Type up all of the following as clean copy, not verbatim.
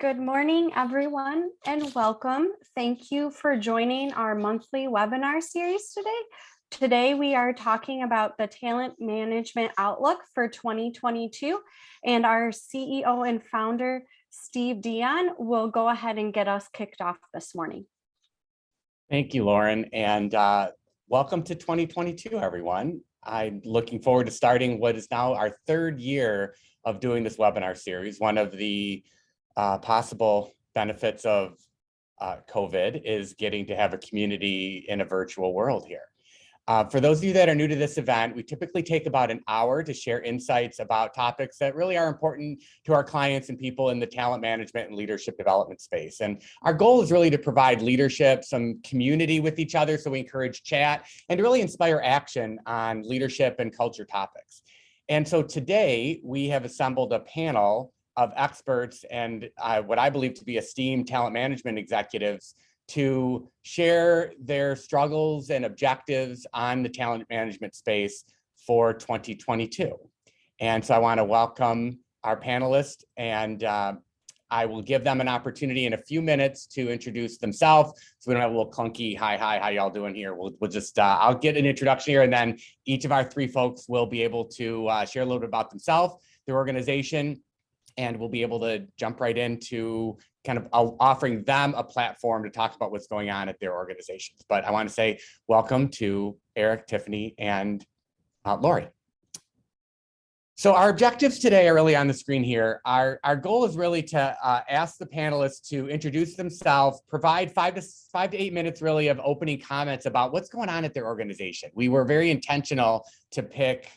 Good morning, everyone, and welcome. Thank you for joining our monthly webinar series today. Today, we are talking about the talent management outlook for 2022, and our CEO and founder, Steve Dion, will go ahead and get us kicked off this morning. Thank you, Lauren, and welcome to 2022, everyone. I'm looking forward to starting what is now our third year of doing this webinar series. One of the possible benefits of COVID is getting to have a community in a virtual world here. For those of you that are new to this event, we typically take about an hour to share insights about topics that really are important to our clients and people in the talent management and leadership development space. And our goal is really to provide leadership, some community with each other, so we encourage chat and to really inspire action on leadership and culture topics. And so today we have assembled a panel of experts and what I believe to be esteemed talent management executives to share their struggles and objectives on the talent management space for 2022. And so I want to welcome our panelists, and I will give them an opportunity in a few minutes to introduce themselves, so we don't have a little clunky hi, how y'all doing here. We'll just, I'll get an introduction here, and then each of our three folks will be able to share a little bit about themselves, their organization, and we'll be able to jump right into kind of offering them a platform to talk about what's going on at their organizations. But I want to say welcome to Eric, Tiffany, and Lori. So our objectives today are really on the screen here. Our goal is really to ask the panelists to introduce themselves, provide 5 to 8 minutes really of opening comments about what's going on at their organization. We were very intentional to pick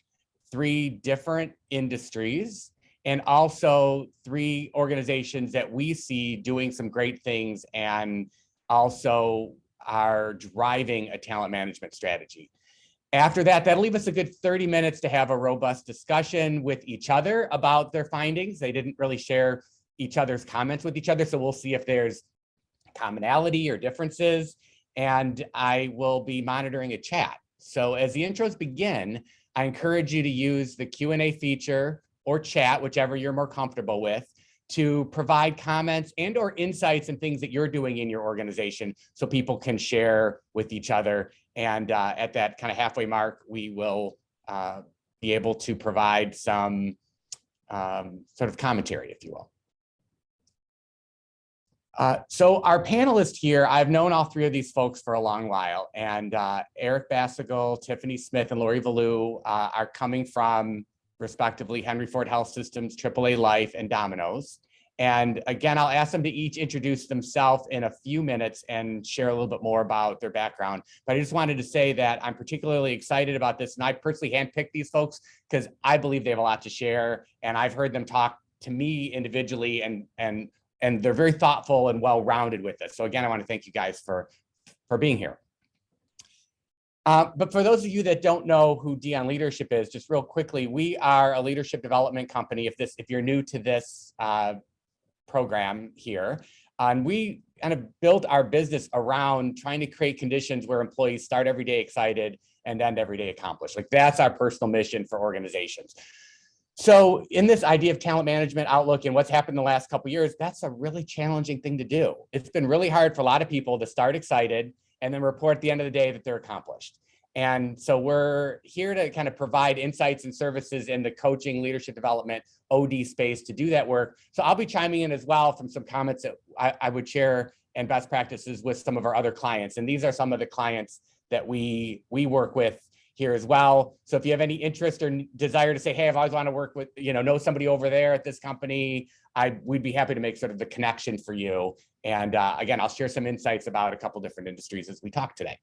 3 different industries and also 3 organizations that we see doing some great things and also are driving a talent management strategy. After that, that'll leave us a good 30 minutes to have a robust discussion with each other about their findings. They didn't really share each other's comments with each other, so we'll see if there's commonality or differences, and I will be monitoring a chat. So as the intros begin, I encourage you to use the Q&A feature or chat, whichever you're more comfortable with, to provide comments and or insights and things that you're doing in your organization so people can share with each other. And at that kind of halfway mark, we will be able to provide some sort of commentary, if you will. So our panelists here, I've known all 3 of these folks for a long while, and Eric Bassigal, Tiffany Smith, and Lori Valou are coming from respectively Henry Ford Health Systems, AAA Life, and Domino's. And again, I'll ask them to each introduce themselves in a few minutes and share a little bit more about their background. But I just wanted to say that I'm particularly excited about this, and I personally handpicked these folks because I believe they have a lot to share, and I've heard them talk to me individually, and they're very thoughtful and well-rounded with this. So again, I want to thank you guys for being here. But for those of you that don't know who Dion Leadership is, just real quickly, we are a leadership development company. If you're new to this program here, and we kind of built our business around trying to create conditions where employees start every day excited and end every day accomplished. Like, that's our personal mission for organizations. So in this idea of talent management outlook and what's happened in the last couple of years, that's a really challenging thing to do. It's been really hard for a lot of people to start excited and then report at the end of the day that they're accomplished. And so we're here to kind of provide insights and services in the coaching, leadership development, OD space to do that work. So I'll be chiming in as well from some comments that I would share and best practices with some of our other clients. And these are some of the clients that we work with here as well. So if you have any interest or desire to say, hey, I've always wanted to work with, know somebody over there at this company, we'd be happy to make sort of the connection for you. And again, I'll share some insights about a couple different industries as we talk today.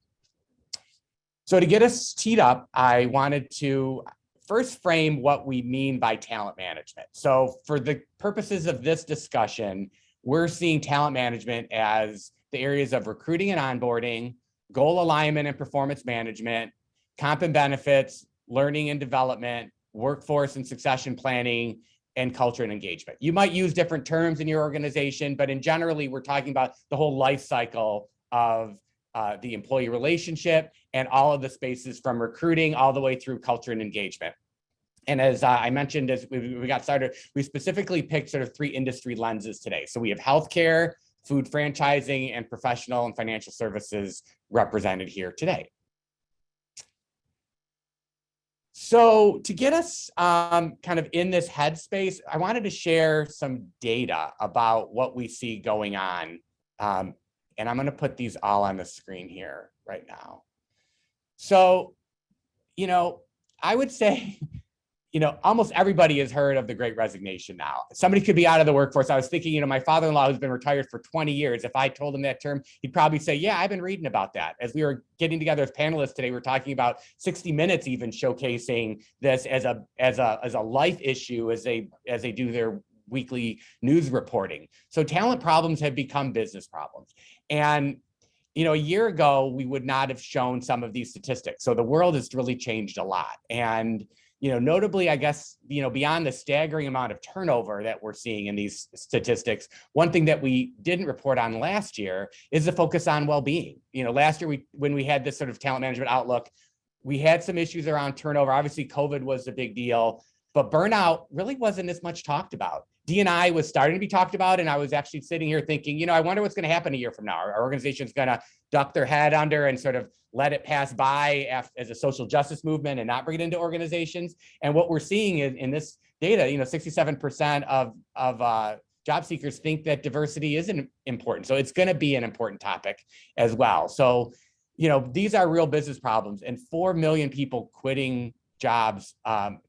So to get us teed up, I wanted to first frame what we mean by talent management. So for the purposes of this discussion, we're seeing talent management as the areas of recruiting and onboarding, goal alignment and performance management, comp and benefits, learning and development, workforce and succession planning, and culture and engagement. You might use different terms in your organization, but in generally, we're talking about the whole life cycle of the employee relationship and all of the spaces from recruiting all the way through culture and engagement. And as I mentioned, as we got started, we specifically picked sort of 3 industry lenses today. So we have healthcare, food franchising, and professional and financial services represented here today. So to get us kind of in this headspace, I wanted to share some data about what we see going on. And I'm going to put these all on the screen here right now. So, I would say, almost everybody has heard of the Great Resignation now. Somebody could be out of the workforce. I was thinking, my father-in-law who's been retired for 20 years, if I told him that term, he'd probably say, yeah, I've been reading about that. As we were getting together as panelists today, we're talking about 60 Minutes even showcasing this as a life issue as they do their weekly news reporting. So talent problems have become business problems. And a year ago, we would not have shown some of these statistics. So the world has really changed a lot. And notably, I guess, beyond the staggering amount of turnover that we're seeing in these statistics, one thing that we didn't report on last year is the focus on well-being. Last year, when we had this sort of talent management outlook, we had some issues around turnover. Obviously, COVID was a big deal, but burnout really wasn't as much talked about. D&I was starting to be talked about, and I was actually sitting here thinking, I wonder what's going to happen a year from now. Our organization's going to duck their head under and sort of let it pass by as a social justice movement and not bring it into organizations. And what we're seeing in this data, 67% of job seekers think that diversity isn't important. So it's going to be an important topic as well. So, these are real business problems, and 4 million people quitting jobs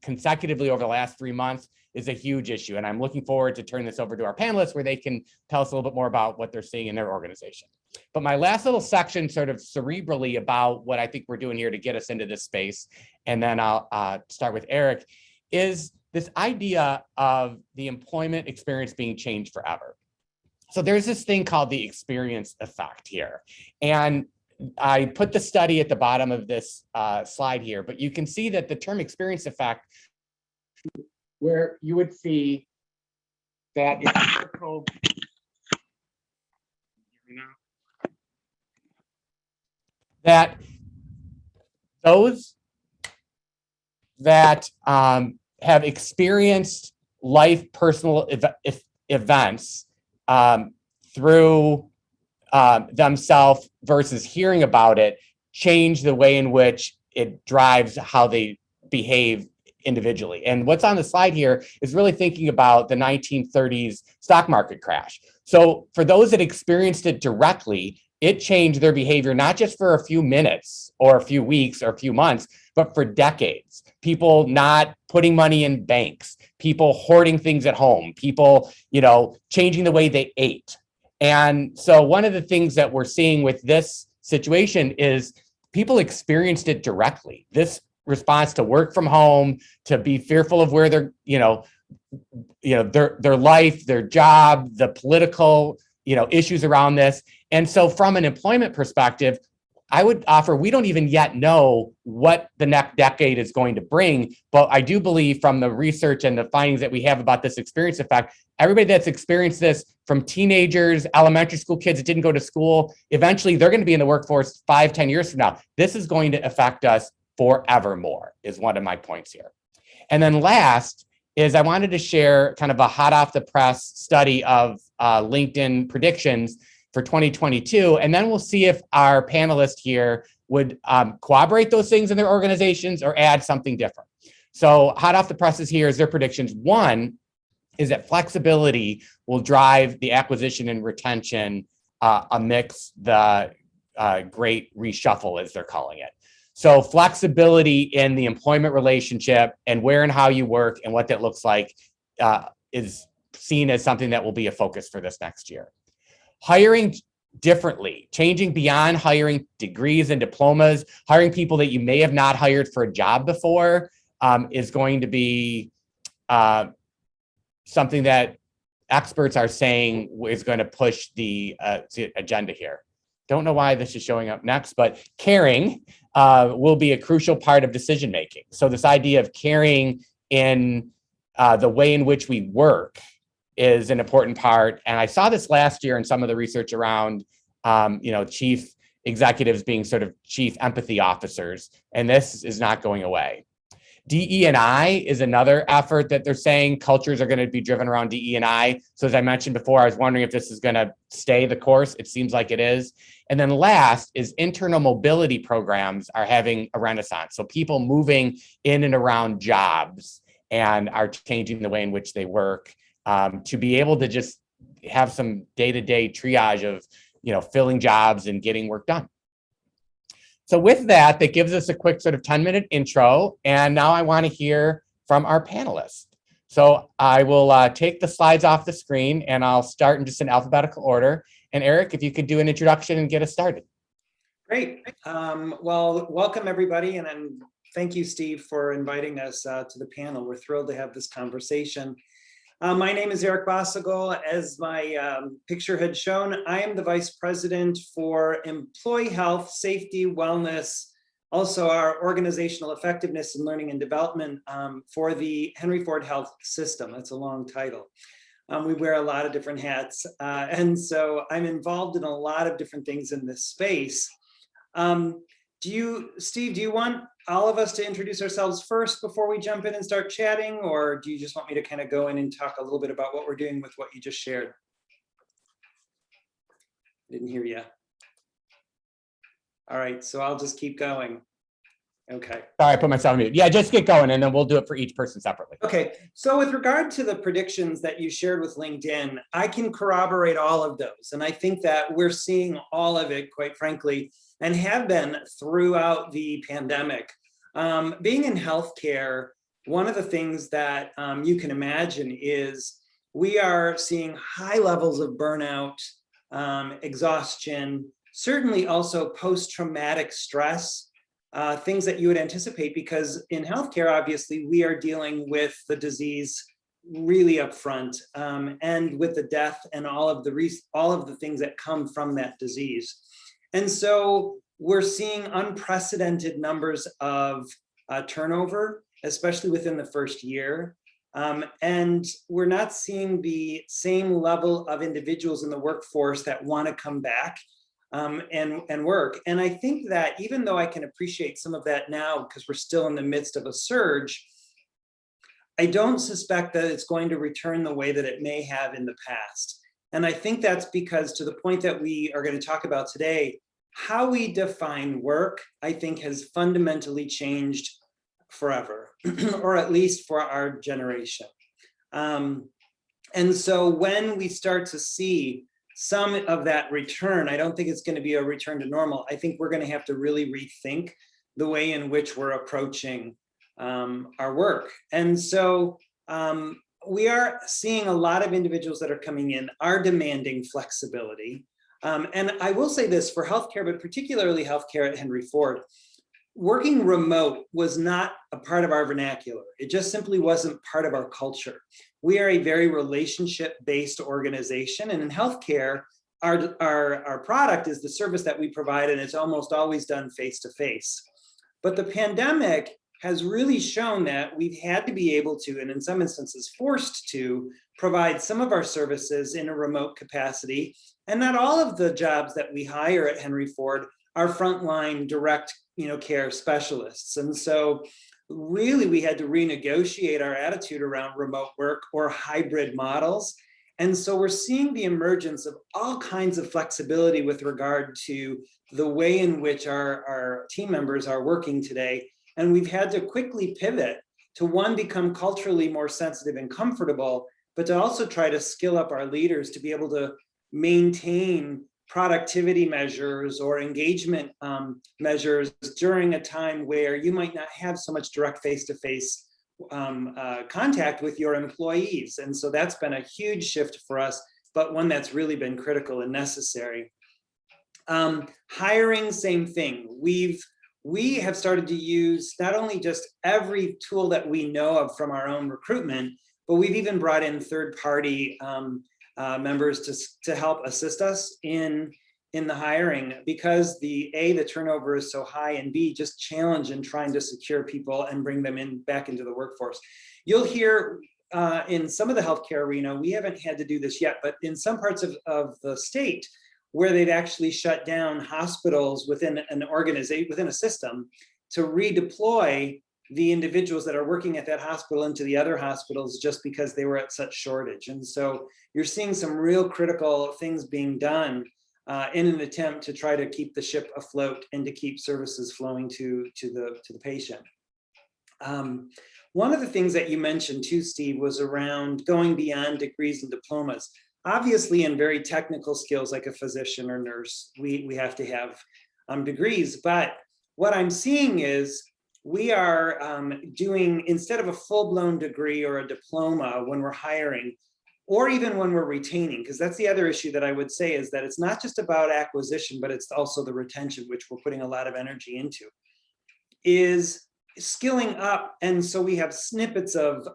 consecutively over the last 3 months is a huge issue. And I'm looking forward to turn this over to our panelists where they can tell us a little bit more about what they're seeing in their organization. But my last little section, sort of cerebrally, about what I think we're doing here to get us into this space, and then I'll start with Eric, is this idea of the employment experience being changed forever. So there's this thing called the experience effect here. And I put the study at the bottom of this slide here, but you can see that the term experience effect, where you would see that that those that have experienced life personal events through themselves versus hearing about it change the way in which it drives how they behave individually. And what's on the slide here is really thinking about the 1930s stock market crash. So for those that experienced it directly, it changed their behavior, not just for a few minutes or a few weeks or a few months, but for decades. People not putting money in banks, people hoarding things at home, people, changing the way they ate. And so one of the things that we're seeing with this situation is people experienced it directly. This response to work from home, to be fearful of where they're, their life, their job, the political, issues around this. And so from an employment perspective, I would offer, we don't even yet know what the next decade is going to bring, but I do believe from the research and the findings that we have about this experience effect, everybody that's experienced this, from teenagers, elementary school kids that didn't go to school, eventually they're going to be in the workforce 5-10 years from now. This is going to affect us forevermore, is one of my points here. And then last is I wanted to share kind of a hot off the press study of LinkedIn predictions for 2022. And then we'll see if our panelists here would corroborate those things in their organizations or add something different. So hot off the presses here is their predictions. One is that flexibility will drive the acquisition and retention amidst the great reshuffle, as they're calling it. So flexibility in the employment relationship and where and how you work and what that looks like is seen as something that will be a focus for this next year. Hiring differently, changing beyond hiring degrees and diplomas, hiring people that you may have not hired for a job before is going to be something that experts are saying is going to push the agenda here. Don't know why this is showing up next, but caring will be a crucial part of decision making. So this idea of caring in the way in which we work is an important part. And I saw this last year in some of the research around, chief executives being sort of chief empathy officers, and this is not going away. DE&I is another effort that they're saying cultures are going to be driven around DE&I. So as I mentioned before, I was wondering if this is going to stay the course. It seems like it is. And then last is internal mobility programs are having a renaissance. So people moving in and around jobs and are changing the way in which they work, to be able to just have some day-to-day triage of, filling jobs and getting work done. So with that, that gives us a quick sort of 10-minute intro. And now I want to hear from our panelists. So I will take the slides off the screen and I'll start in just an alphabetical order. And Eric, if you could do an introduction and get us started. Great. Well, welcome everybody. And thank you, Steve, for inviting us to the panel. We're thrilled to have this conversation. My name is Eric Bossigal. As my picture had shown, I am the Vice President for Employee Health, Safety, Wellness, also our Organizational Effectiveness and Learning and Development for the Henry Ford Health System. That's a long title. We wear a lot of different hats. And so I'm involved in a lot of different things in this space. Steve, do you want all of us to introduce ourselves first before we jump in and start chatting? Or do you just want me to kind of go in and talk a little bit about what we're doing with what you just shared? Didn't hear you. All right, so I'll just keep going. Okay. Sorry, I put myself on mute. Yeah, just get going and then we'll do it for each person separately. Okay, so with regard to the predictions that you shared with LinkedIn, I can corroborate all of those. And I think that we're seeing all of it, quite frankly, and have been throughout the pandemic. Being in healthcare, one of the things that you can imagine is we are seeing high levels of burnout, exhaustion, certainly also post-traumatic stress, things that you would anticipate, because in healthcare, obviously, we are dealing with the disease really upfront, and with the death and all of the things that come from that disease. And so we're seeing unprecedented numbers of turnover, especially within the first year. And we're not seeing the same level of individuals in the workforce that want to come back and work. And I think that even though I can appreciate some of that now, because we're still in the midst of a surge, I don't suspect that it's going to return the way that it may have in the past. And I think that's because, to the point that we are going to talk about today, how we define work, I think, has fundamentally changed forever, or at least for our generation. And so when we start to see some of that return, I don't think it's going to be a return to normal. I think we're going to have to really rethink the way in which we're approaching our work. And so we are seeing a lot of individuals that are coming in are demanding flexibility. And I will say this for healthcare, but particularly healthcare at Henry Ford, working remote was not a part of our vernacular. It just simply wasn't part of our culture. We are a very relationship-based organization, and in healthcare, our product is the service that we provide, and it's almost always done face-to-face. But the pandemic has really shown that we've had to be able to, and in some instances forced to, provide some of our services in a remote capacity. And not all of the jobs that we hire at Henry Ford are frontline direct care specialists. And so really we had to renegotiate our attitude around remote work or hybrid models. And so we're seeing the emergence of all kinds of flexibility with regard to the way in which our team members are working today. And we've had to quickly pivot to, one, become culturally more sensitive and comfortable, but to also try to skill up our leaders to be able to maintain productivity measures or engagement measures during a time where you might not have so much direct face-to-face contact with your employees. And so that's been a huge shift for us, but one that's really been critical and necessary. Hiring, same thing. We have started to use not only just every tool that we know of from our own recruitment, but we've even brought in third-party members to help assist us in the hiring, because the turnover is so high, and B, just challenge in trying to secure people and bring them back into the workforce. You'll hear in some of the healthcare arena, we haven't had to do this yet, but in some parts of the state where they've actually shut down hospitals within an organization, within a system, to redeploy the individuals that are working at that hospital into the other hospitals just because they were at such shortage. And so you're seeing some real critical things being done in an attempt to try to keep the ship afloat and to keep services flowing to the patient. One of the things that you mentioned too, Steve, was around going beyond degrees and diplomas. Obviously, in very technical skills like a physician or nurse, we have to have degrees. But what I'm seeing is we are doing, instead of a full-blown degree or a diploma when we're hiring, or even when we're retaining, because that's the other issue that I would say is that it's not just about acquisition, but it's also the retention, which we're putting a lot of energy into, is skilling up. And so we have snippets of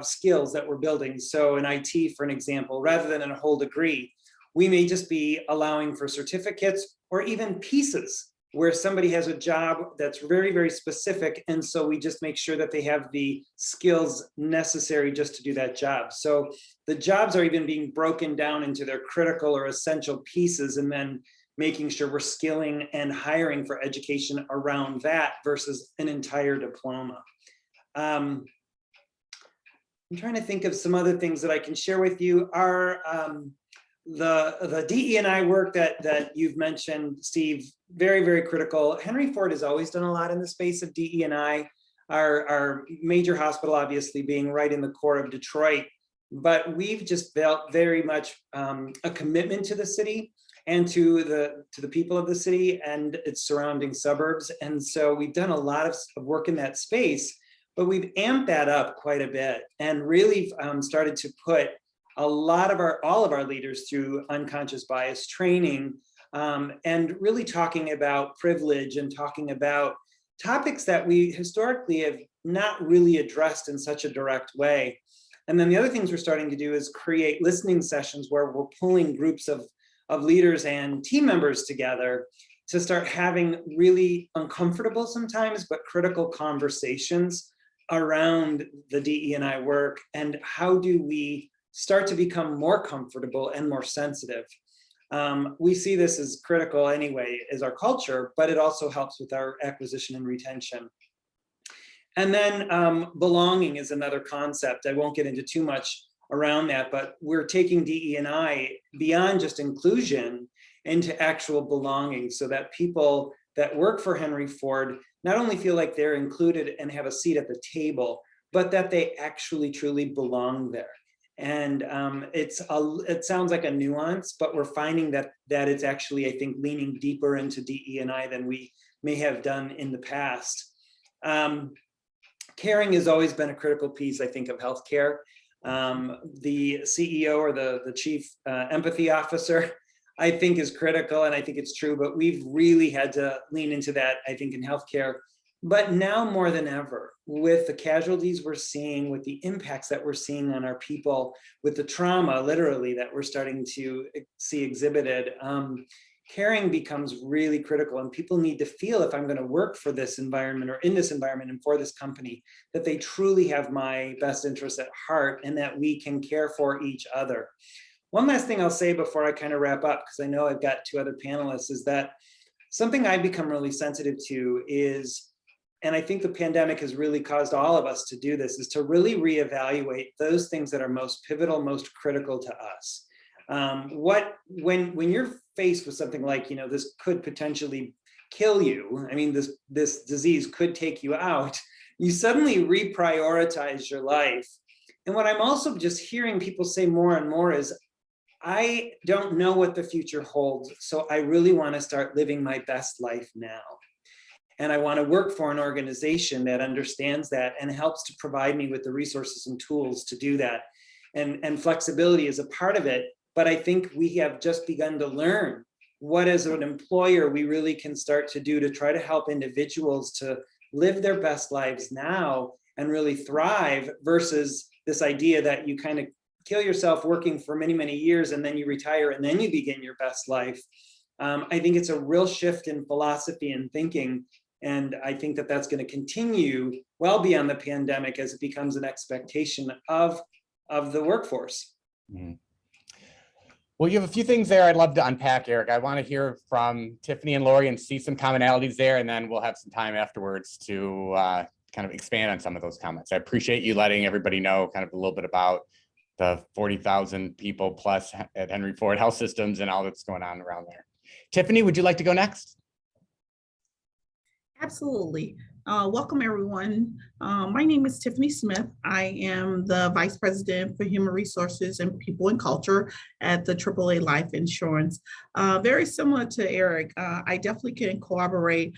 skills that we're building. So in IT, for an example, rather than a whole degree, we may just be allowing for certificates or even pieces where somebody has a job that's very, very specific. And so we just make sure that they have the skills necessary just to do that job. So the jobs are even being broken down into their critical or essential pieces, and then making sure we're skilling and hiring for education around that versus an entire diploma. I'm trying to think of some other things that I can share with you. Our the DE&I work that you've mentioned, Steve, very, very critical. Henry Ford has always done a lot in the space of DE&I. Our major hospital, obviously, being right in the core of Detroit, but we've just felt very much a commitment to the city and to the people of the city and its surrounding suburbs. And so we've done a lot of work in that space, but we've amped that up quite a bit and really started to put all of our leaders through unconscious bias training, and really talking about privilege and talking about topics that we historically have not really addressed in such a direct way. And then the other things we're starting to do is create listening sessions where we're pulling groups of leaders and team members together to start having really uncomfortable sometimes, but critical conversations around the DE&I work and how do we start to become more comfortable and more sensitive. We see this as critical anyway as our culture, but it also helps with our acquisition and retention. And then belonging is another concept. I won't get into too much around that, but we're taking DE&I beyond just inclusion into actual belonging so that people that work for Henry Ford not only feel like they're included and have a seat at the table, but that they actually truly belong there. And it sounds like a nuance, but we're finding that it's actually, I think, leaning deeper into DE&I than we may have done in the past. Caring has always been a critical piece, I think, of healthcare. The CEO or the chief empathy officer, I think, is critical, and I think it's true, but we've really had to lean into that, I think, in healthcare. But now more than ever, with the casualties we're seeing, with the impacts that we're seeing on our people, with the trauma, literally, that we're starting to see exhibited, caring becomes really critical. And people need to feel, if I'm going to work for this environment or in this environment and for this company, that they truly have my best interests at heart and that we can care for each other. One last thing I'll say before I kind of wrap up, because I know I've got two other panelists, is that something I've become really sensitive to is, and I think the pandemic has really caused all of us to do this, is to really reevaluate those things that are most pivotal, most critical to us. When you're faced with something like, this could potentially kill you, I mean, this disease could take you out, you suddenly reprioritize your life. And what I'm also just hearing people say more and more is, I don't know what the future holds, so I really want to start living my best life now. And I want to work for an organization that understands that and helps to provide me with the resources and tools to do that. And flexibility is a part of it. But I think we have just begun to learn what, as an employer, we really can start to do to try to help individuals to live their best lives now and really thrive, versus this idea that you kind of kill yourself working for many, many years and then you retire and then you begin your best life. I think it's a real shift in philosophy and thinking. And I think that that's going to continue well beyond the pandemic as it becomes an expectation of the workforce. Mm-hmm. Well, you have a few things there I'd love to unpack, Eric. I want to hear from Tiffany and Lori and see some commonalities there, and then we'll have some time afterwards to kind of expand on some of those comments. I appreciate you letting everybody know kind of a little bit about the 40,000 people plus at Henry Ford Health Systems and all that's going on around there. Tiffany, would you like to go next? Absolutely. Welcome, everyone. My name is Tiffany Smith. I am the Vice President for Human Resources and People and Culture at the AAA Life Insurance. Very similar to Eric, I definitely can corroborate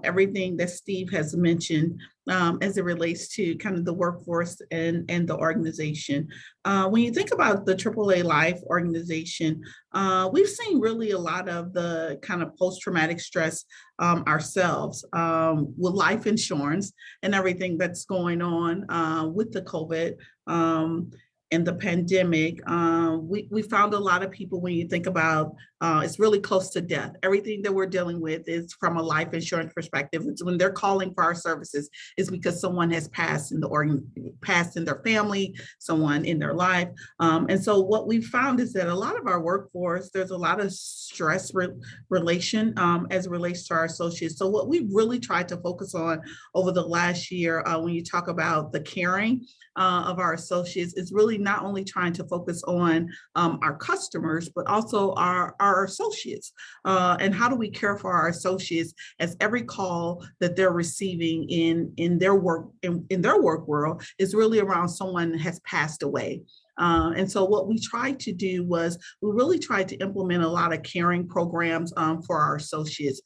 everything that Steve has mentioned as it relates to kind of the workforce and the organization. When you think about the AAA Life organization, we've seen really a lot of the kind of post-traumatic stress ourselves with life insurance and everything that's going on with the COVID and the pandemic. We found a lot of people, when you think about it's really close to death. Everything that we're dealing with is from a life insurance perspective. It's when they're calling for our services is because someone has passed in their family, someone in their life. And so what we found is that a lot of our workforce, there's a lot of stress relation as it relates to our associates. So what we've really tried to focus on over the last year, when you talk about the caring of our associates, is really not only trying to focus on our customers, but also our associates. And how do we care for our associates as every call that they're receiving in their work world is really around someone has passed away. And so what we tried to do was we really tried to implement a lot of caring programs for our associates.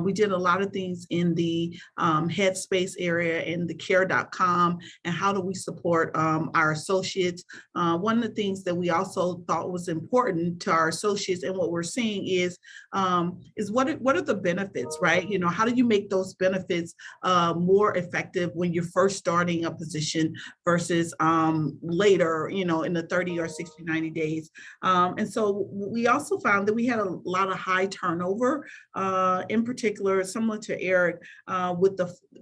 We did a lot of things in the Headspace area and the care.com and how do we support our associates. One of the things that we also thought was important to our associates and what we're seeing is what are the benefits, right? You know, how do you make those benefits more effective when you're first starting a position versus later, you know, in the 30 or 60, 90 days. And so we also found that we had a lot of high turnover, in particular, similar to Eric,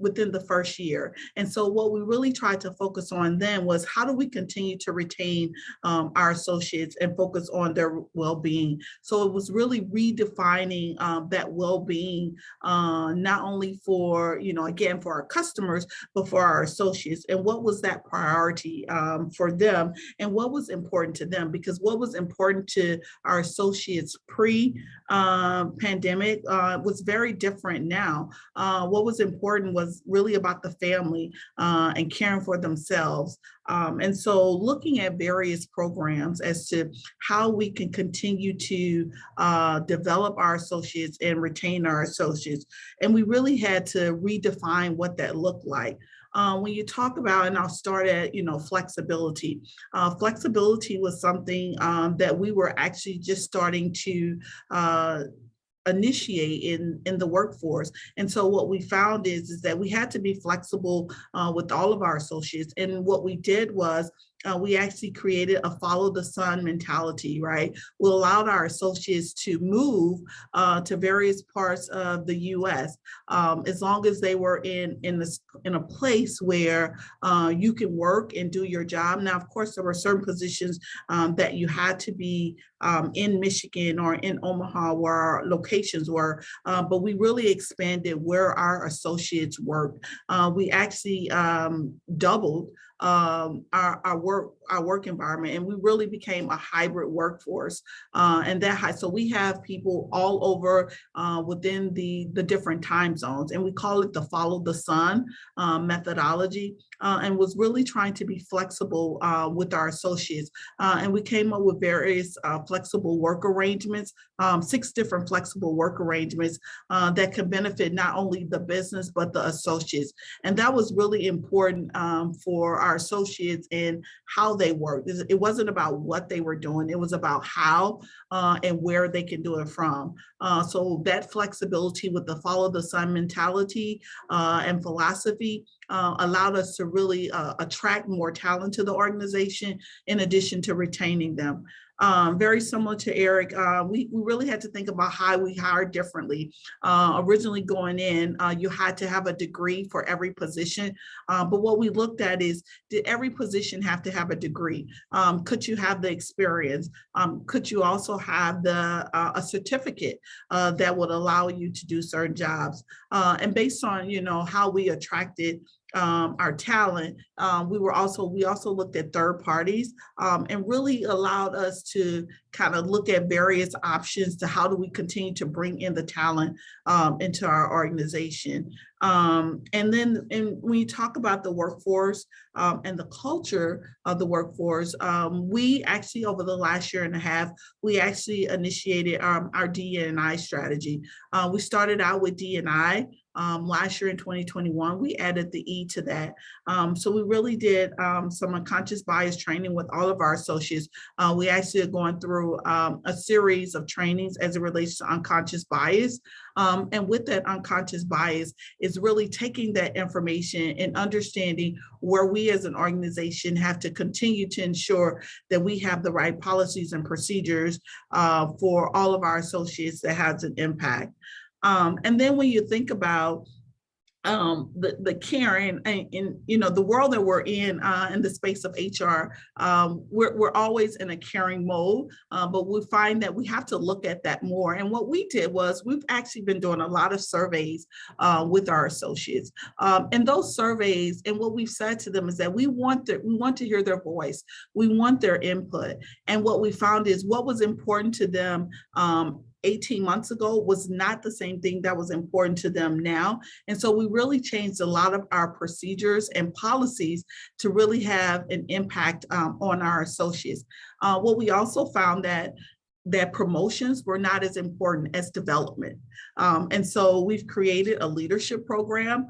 within the first year. And so what we really tried to focus on then was how do we continue to retain our associates and focus on their well-being. So it was really redefining that well-being, not only for, you know, again, for our customers, but for our associates. And what was that priority for them? And what was important to them, because what was important to our associates pre-pandemic was very different now. What was important was really about the family and caring for themselves. And so looking at various programs as to how we can continue to develop our associates and retain our associates. And we really had to redefine what that looked like. When you talk about, and I'll start at, you know, flexibility. Flexibility was something that we were actually just starting to initiate in the workforce. And so what we found is that we had to be flexible with all of our associates. And what we did was we actually created a follow the sun mentality, right? We allowed our associates to move to various parts of the US as long as they were in a place where you can work and do your job. Now, of course, there were certain positions that you had to be in Michigan or in Omaha where our locations were, but we really expanded where our associates worked. We actually doubled our work environment, and we really became a hybrid workforce. So we have people all over within the different time zones, and we call it the follow the sun methodology, and was really trying to be flexible with our associates. And we came up with various flexible work arrangements, 6 different flexible work arrangements that can benefit not only the business, but the associates. And that was really important for our associates and how they worked. It wasn't about what they were doing, it was about how and where they can do it from. So that flexibility with the follow the sun mentality and philosophy allowed us to really attract more talent to the organization in addition to retaining them. Very similar to Eric, we really had to think about how we hired differently. Originally going in, you had to have a degree for every position, but what we looked at is, did every position have to have a degree? Could you have the experience? Could you also have a certificate that would allow you to do certain jobs? And based on, how we attracted our talent, we also looked at third parties and really allowed us to kind of look at various options to how do we continue to bring in the talent into our organization. And when you talk about the workforce and the culture of the workforce, we actually, over the last year and a half, we actually initiated our D&I strategy. We started out with D&I. Last year in 2021, we added the E to that. So we really did some unconscious bias training with all of our associates. We actually are going through a series of trainings as it relates to unconscious bias. And with that unconscious bias is really taking that information and understanding where we as an organization have to continue to ensure that we have the right policies and procedures for all of our associates that has an impact. And then when you think about the caring and the world that we're in the space of HR, we're always in a caring mode, but we find that we have to look at that more. And what we did was we've actually been doing a lot of surveys with our associates, and those surveys, and what we've said to them is that we want to hear their voice, we want their input, and what we found is what was important to them 18 months ago was not the same thing that was important to them now. And so we really changed a lot of our procedures and policies to really have an impact on our associates. What we also found that promotions were not as important as development. And so we've created a leadership program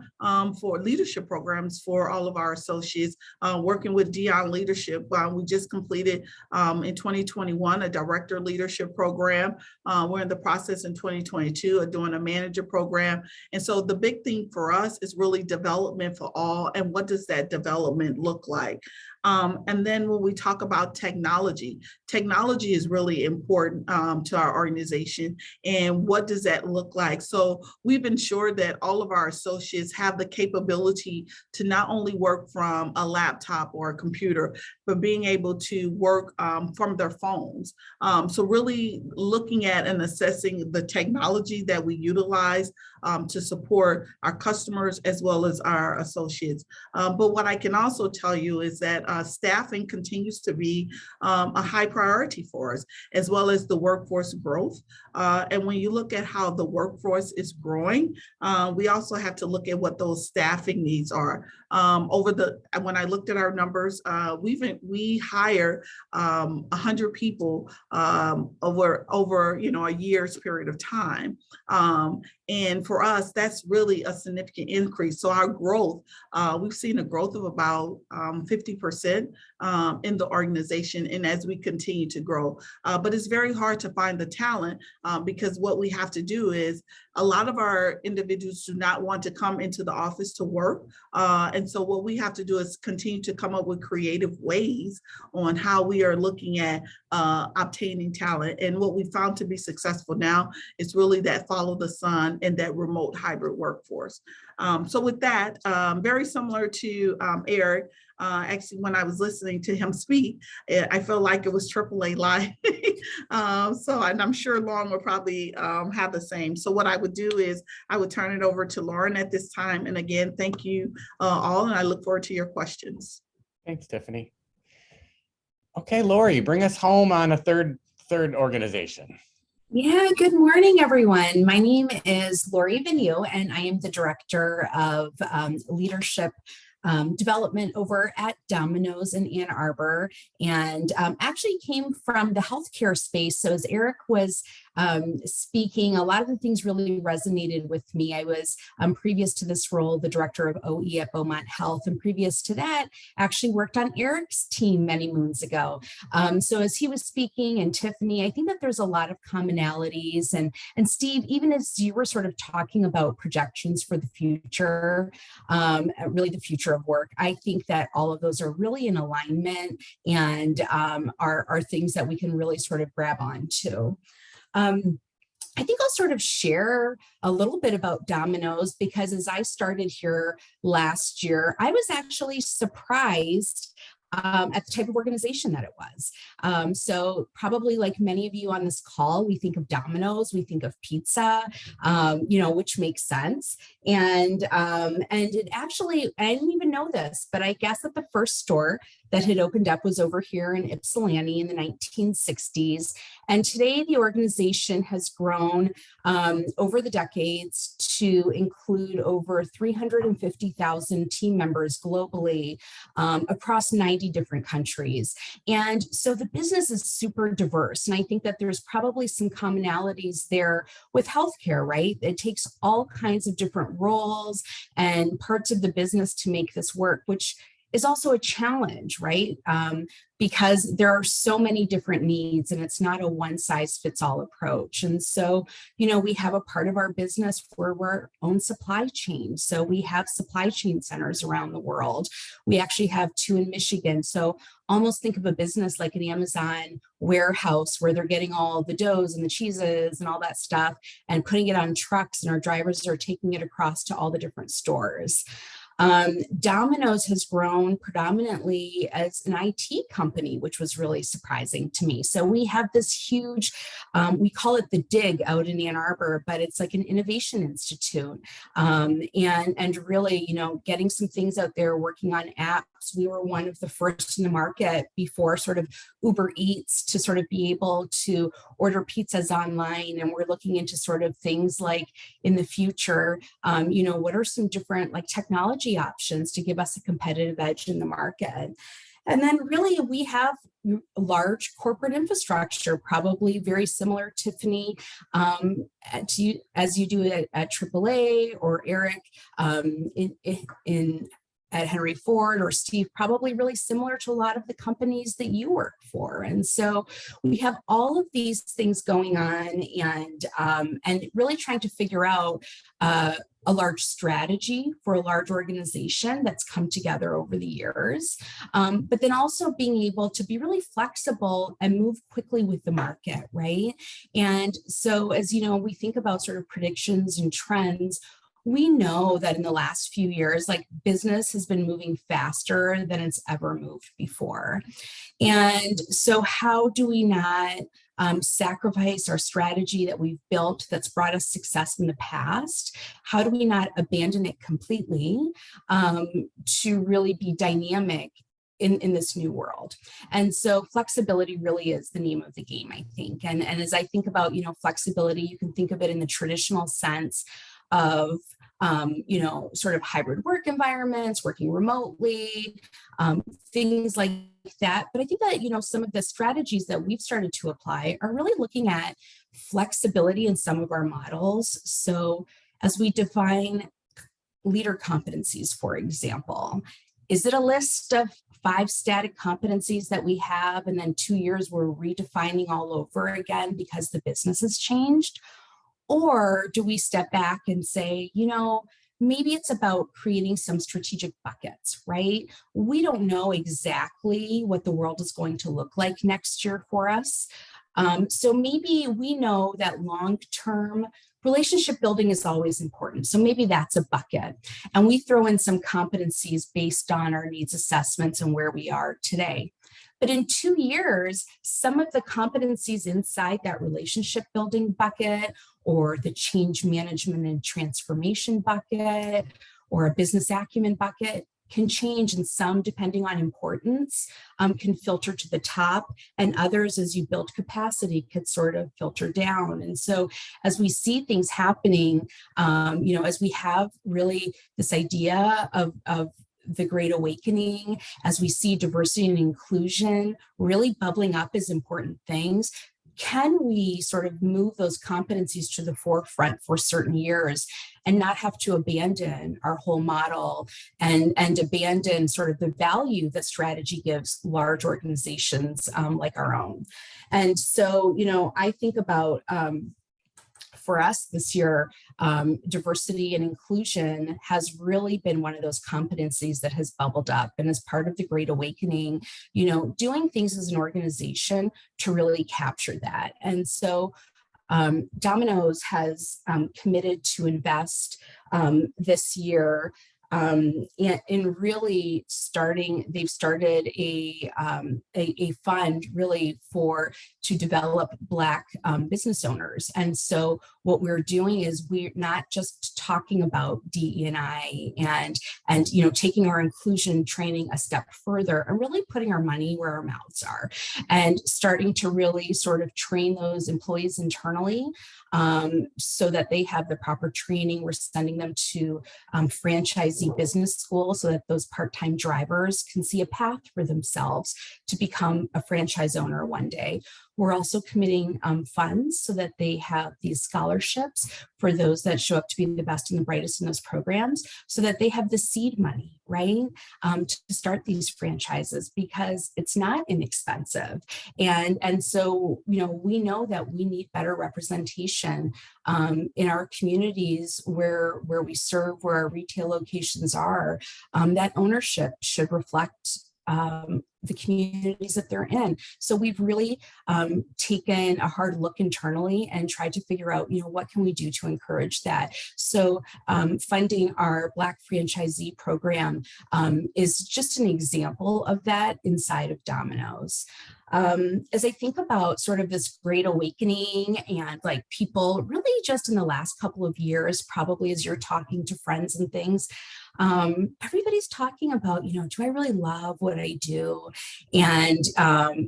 for leadership programs for all of our associates, working with Dion Leadership. We just completed in 2021 a director leadership program. We're in the process in 2022 of doing a manager program. And so the big thing for us is really development for all. And what does that development look like? And then when we talk about technology is really important to our organization. And what does that look like? So we've ensured that all of our associates have the capability to not only work from a laptop or a computer, but being able to work from their phones. So really looking at and assessing the technology that we utilize to support our customers as well as our associates. But what I can also tell you is that staffing continues to be a high priority for us, as well as the workforce growth. And when you look at how the workforce is growing, we also have to look at what those staffing needs are. When I looked at our numbers, we hire 100 people over a year's period of time. And for us, that's really a significant increase. So our growth, we've seen a growth of about 50% in the organization, and as we continue to grow. But it's very hard to find the talent because what we have to do is a lot of our individuals do not want to come into the office to work. And so what we have to do is continue to come up with creative ways on how we are looking at obtaining talent. And what we found to be successful now is really that follow the sun and that remote hybrid workforce. So with that, very similar to Eric, actually, when I was listening to him speak, I felt like it was AAA Live. And I'm sure Lauren will probably have the same. So what I would do is I would turn it over to Lauren at this time. And again, thank you all, and I look forward to your questions. Thanks, Tiffany. Okay, Lori, bring us home on a third organization. Yeah, good morning, everyone. My name is Lori Vigneault, and I am the Director of Leadership Development over at Domino's in Ann Arbor, and actually came from the healthcare space. So as Eric was speaking, a lot of the things really resonated with me. I was previous to this role, the director of OE at Beaumont Health, and previous to that, actually worked on Eric's team many moons ago. So as he was speaking, and Tiffany, I think that there's a lot of commonalities. And Steve, even as you were sort of talking about projections for the future, really the future of work, I think that all of those are really in alignment and are things that we can really sort of grab onto. I think I'll sort of share a little bit about Domino's, because as I started here last year, I was actually surprised at the type of organization that it was. So probably like many of you on this call, we think of Domino's, we think of pizza, which makes sense. And it actually, I didn't even know this, but I guess that the first store that had opened up was over here in Ypsilanti in the 1960s. And today the organization has grown over the decades to include over 350,000 team members globally across 90 different countries. And so the business is super diverse. And I think that there's probably some commonalities there with healthcare, right? It takes all kinds of different roles and parts of the business to make this work, which is also a challenge, right? Because there are so many different needs and it's not a one size fits all approach. And so, we have a part of our business where we're own supply chain. So we have supply chain centers around the world. We actually have 2 in Michigan. So almost think of a business like an Amazon warehouse where they're getting all the doughs and the cheeses and all that stuff and putting it on trucks, and our drivers are taking it across to all the different stores. Domino's has grown predominantly as an IT company, which was really surprising to me. So we have this huge, we call it the DIG out in Ann Arbor, but it's like an innovation institute. And really, getting some things out there, working on apps. We were one of the first in the market before sort of Uber Eats to sort of be able to order pizzas online. And we're looking into sort of things like in the future, what are some different like technology options to give us a competitive edge in the market. And then really we have large corporate infrastructure, probably very similar, Tiffany, as you do at AAA, or Eric at Henry Ford, or Steve, probably really similar to a lot of the companies that you work for. And so we have all of these things going on, and really trying to figure out a large strategy for a large organization that's come together over the years, but then also being able to be really flexible and move quickly with the market, right? And so as we think about sort of predictions and trends, we know that in the last few years, like business has been moving faster than it's ever moved before. And so how do we not sacrifice our strategy that we've built that's brought us success in the past? How do we not abandon it completely to really be dynamic in this new world? And so flexibility really is the name of the game, I think. And as I think about, flexibility, you can think of it in the traditional sense of sort of hybrid work environments, working remotely, things like that. But I think that, some of the strategies that we've started to apply are really looking at flexibility in some of our models. So as we define leader competencies, for example, is it a list of 5 static competencies that we have, and then 2 years we're redefining all over again because the business has changed? Or do we step back and say, maybe it's about creating some strategic buckets, right? We don't know exactly what the world is going to look like next year for us. So maybe we know that long-term relationship building is always important. So maybe that's a bucket. And we throw in some competencies based on our needs assessments and where we are today. But in 2 years, some of the competencies inside that relationship building bucket, or the change management and transformation bucket, or a business acumen bucket can change, and some, depending on importance, can filter to the top, and others, as you build capacity, could sort of filter down. And so as we see things happening, as we have really this idea of the Great Awakening, as we see diversity and inclusion really bubbling up as important things, can we sort of move those competencies to the forefront for certain years and not have to abandon our whole model and abandon sort of the value that strategy gives large organizations like our own? And so, I think about for us this year, diversity and inclusion has really been one of those competencies that has bubbled up. And as part of the Great Awakening, doing things as an organization to really capture that. And so Domino's has committed to invest this year in really they've started a fund really to develop Black business owners. And so what we're doing is we're not just talking about DE&I and taking our inclusion training a step further and really putting our money where our mouths are and starting to really sort of train those employees internally so that they have the proper training. We're sending them to franchisee business school so that those part-time drivers can see a path for themselves to become a franchise owner one day. We're also committing funds so that they have these scholarships for those that show up to be the best and the brightest in those programs, so that they have the seed money, right, to start these franchises, because it's not inexpensive. And so, we know that we need better representation in our communities where we serve, where our retail locations are. That ownership should reflect the communities that they're in. So we've really taken a hard look internally and tried to figure out, what can we do to encourage that? So funding our Black franchisee program is just an example of that inside of Domino's. As I think about sort of this Great Awakening and like people really just in the last couple of years, probably as you're talking to friends and things, everybody's talking about, do I really love what I do? And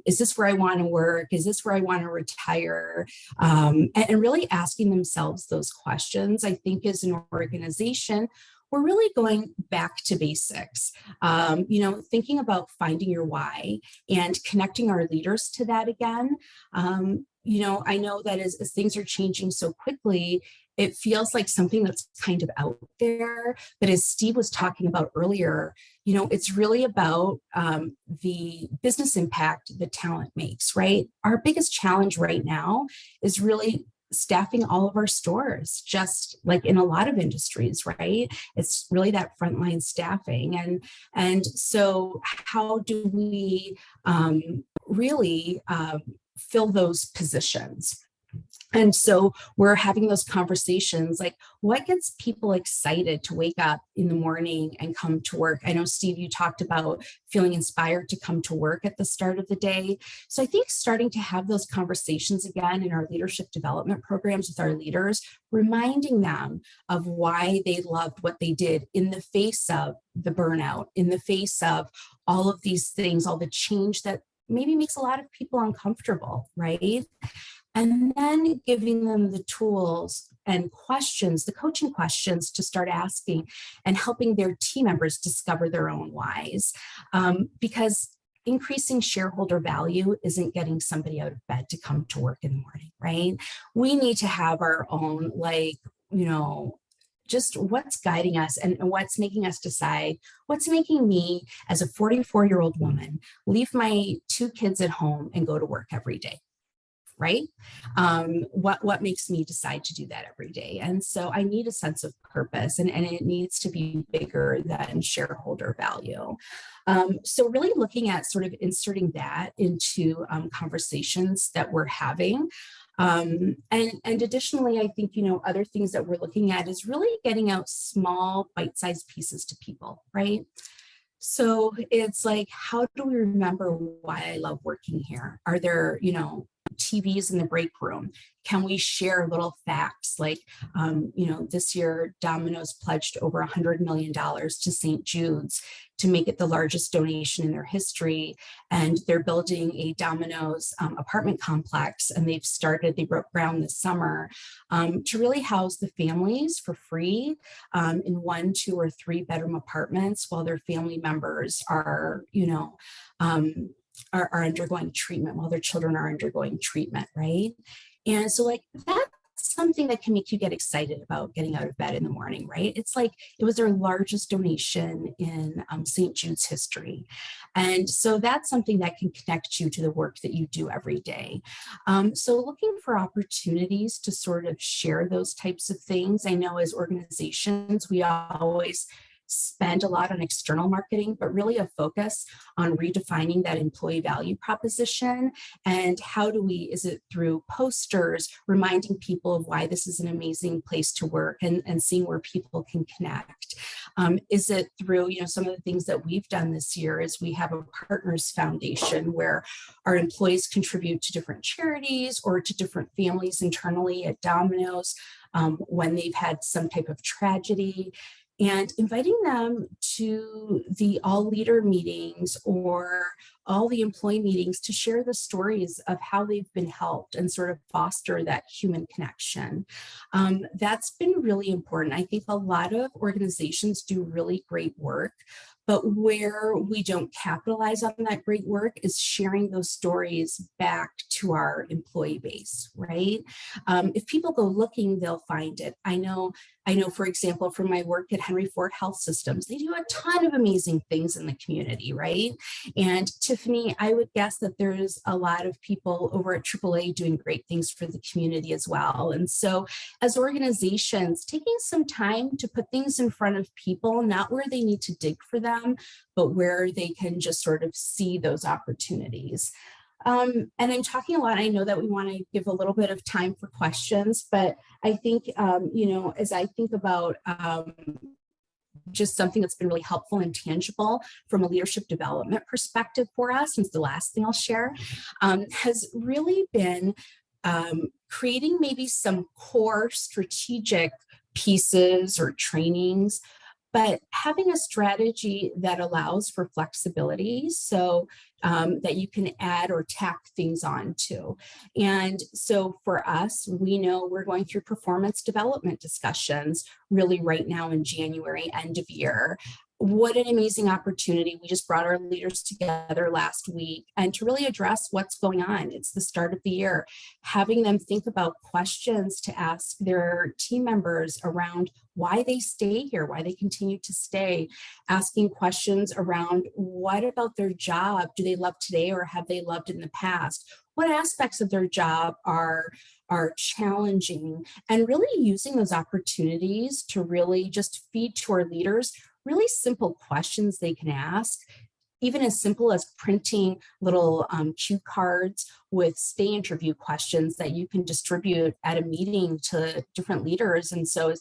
is this where I want to work? Is this where I want to retire? And really asking themselves those questions. I think as an organization, we're really going back to basics, thinking about finding your why and connecting our leaders to that again. I know that as things are changing so quickly, it feels like something that's kind of out there. But as Steve was talking about earlier, it's really about the business impact that talent makes, right? Our biggest challenge right now is really staffing all of our stores, just like in a lot of industries, right? It's really that frontline staffing. And so how do we really fill those positions? And so we're having those conversations, like what gets people excited to wake up in the morning and come to work? I know, Steve, you talked about feeling inspired to come to work at the start of the day. So I think starting to have those conversations again in our leadership development programs with our leaders, reminding them of why they loved what they did in the face of the burnout, in the face of all of these things, all the change that maybe makes a lot of people uncomfortable, right? And then giving them the tools and questions, the coaching questions to start asking and helping their team members discover their own whys. Because increasing shareholder value isn't getting somebody out of bed to come to work in the morning, right? We need to have our own, just what's guiding us and what's making us decide, what's making me as a 44-year-old woman leave my 2 kids at home and go to work every day. Right? What makes me decide to do that every day? And so I need a sense of purpose, and it needs to be bigger than shareholder value. So really looking at sort of inserting that into conversations that we're having. And additionally, I think, other things that we're looking at is really getting out small bite-sized pieces to people, right? So it's like, how do we remember why I love working here? Are there, TVs in the break room? Can we share little facts like, this year Domino's pledged over $100 million to St. Jude's to make it the largest donation in their history. And they're building a Domino's apartment complex, and they broke ground this summer to really house the families for free in 1, 2, or 3 bedroom apartments while their family members are, are undergoing treatment while their children are undergoing treatment, right? And so like that's something that can make you get excited about getting out of bed in the morning, right? It's like it was their largest donation in St. Jude's history. And so that's something that can connect you to the work that you do every day. So looking for opportunities to sort of share those types of things. I know as organizations, we always spend a lot on external marketing, but really a focus on redefining that employee value proposition. And how do we, is it through posters, reminding people of why this is an amazing place to work and seeing where people can connect? Is it through, some of the things that we've done this year is we have a partners foundation where our employees contribute to different charities or to different families internally at Domino's when they've had some type of tragedy, and inviting them to the all leader meetings or all the employee meetings to share the stories of how they've been helped and sort of foster that human connection. That's been really important. I think a lot of organizations do really great work, but where we don't capitalize on that great work is sharing those stories back to our employee base, right? If people go looking, they'll find it. I know, for example, from my work at Henry Ford Health Systems, they do a ton of amazing things in the community, right? And Tiffany, I would guess that there's a lot of people over at AAA doing great things for the community as well. And so as organizations, taking some time to put things in front of people, not where they need to dig for them, but where they can just sort of see those opportunities. And I'm talking a lot. I know that we want to give a little bit of time for questions, but I think, as I think about just something that's been really helpful and tangible from a leadership development perspective for us, since the last thing I'll share, has really been creating maybe some core strategic pieces or trainings, but having a strategy that allows for flexibility so that you can add or tack things on to. And so for us, we know we're going through performance development discussions really right now in January, end of year. What an amazing opportunity. We just brought our leaders together last week and to really address what's going on. It's the start of the year, having them think about questions to ask their team members around why they stay here, why they continue to stay, asking questions around what about their job do they love today or have they loved in the past? What aspects of their job are challenging, and really using those opportunities to really just feed to our leaders really simple questions they can ask, even as simple as printing little cue cards with stay interview questions that you can distribute at a meeting to different leaders. And so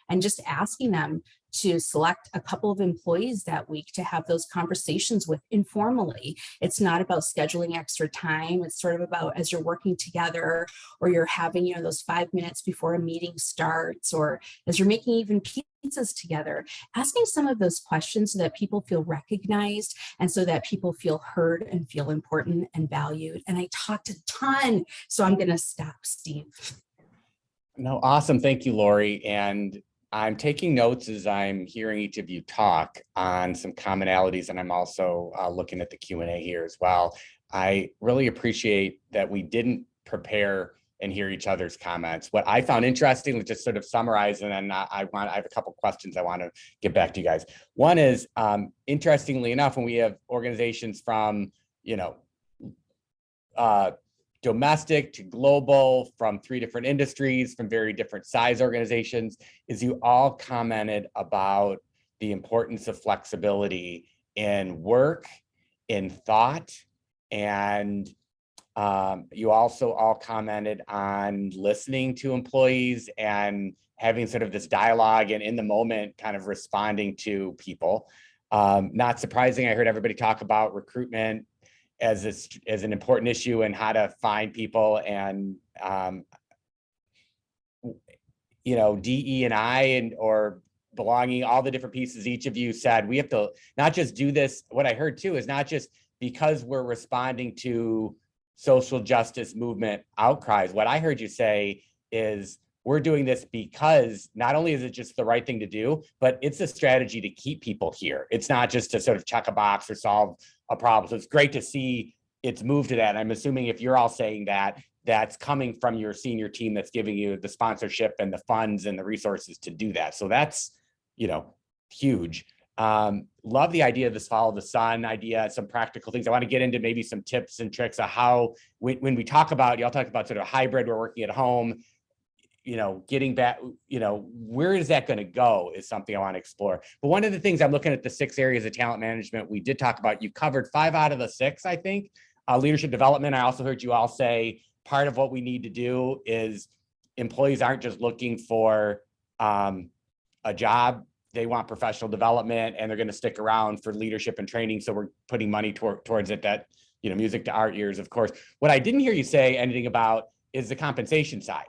and just asking them to select a couple of employees that week to have those conversations with informally. It's not about scheduling extra time. It's sort of about as you're working together or you're having, those 5 minutes before a meeting starts, or as you're making even pizzas together, asking some of those questions so that people feel recognized and so that people feel heard and feel important and valued. And I talked a ton, so I'm going to stop, Steve. No, awesome. Thank you, Lori. And I'm taking notes as I'm hearing each of you talk on some commonalities, and I'm also looking at the Q&A here as well. I really appreciate that we didn't prepare and hear each other's comments. What I found interesting was just sort of summarize, and then I have a couple questions I want to get back to you guys. One is, interestingly enough, when we have organizations from, domestic to global, from 3 different industries, from very different size organizations, is you all commented about the importance of flexibility in work, in thought, and you also all commented on listening to employees and having sort of this dialogue and in the moment kind of responding to people. Not surprising, I heard everybody talk about recruitment as an important issue and how to find people, and DE&I or belonging, all the different pieces each of you said. We have to not just do this. What I heard too is not just because we're responding to social justice movement outcries. What I heard you say is we're doing this because not only is it just the right thing to do, but it's a strategy to keep people here. It's not just to sort of check a box or solve a problem. So it's great to see it's moved to that. I'm assuming if you're all saying that, that's coming from your senior team that's giving you the sponsorship and the funds and the resources to do that. So that's, huge. Love the idea of this follow the sun idea, some practical things. I want to get into maybe some tips and tricks of how, when we talk about, y'all talk about sort of hybrid, we're working at home, getting back, where is that going to go is something I want to explore. But one of the things I'm looking at the 6 areas of talent management we did talk about, you covered 5 out of the 6, I think. Leadership development, I also heard you all say part of what we need to do is employees aren't just looking for a job. They want professional development, and they're going to stick around for leadership and training. So we're putting money towards it. That, music to our ears, of course. What I didn't hear you say anything about is the compensation side.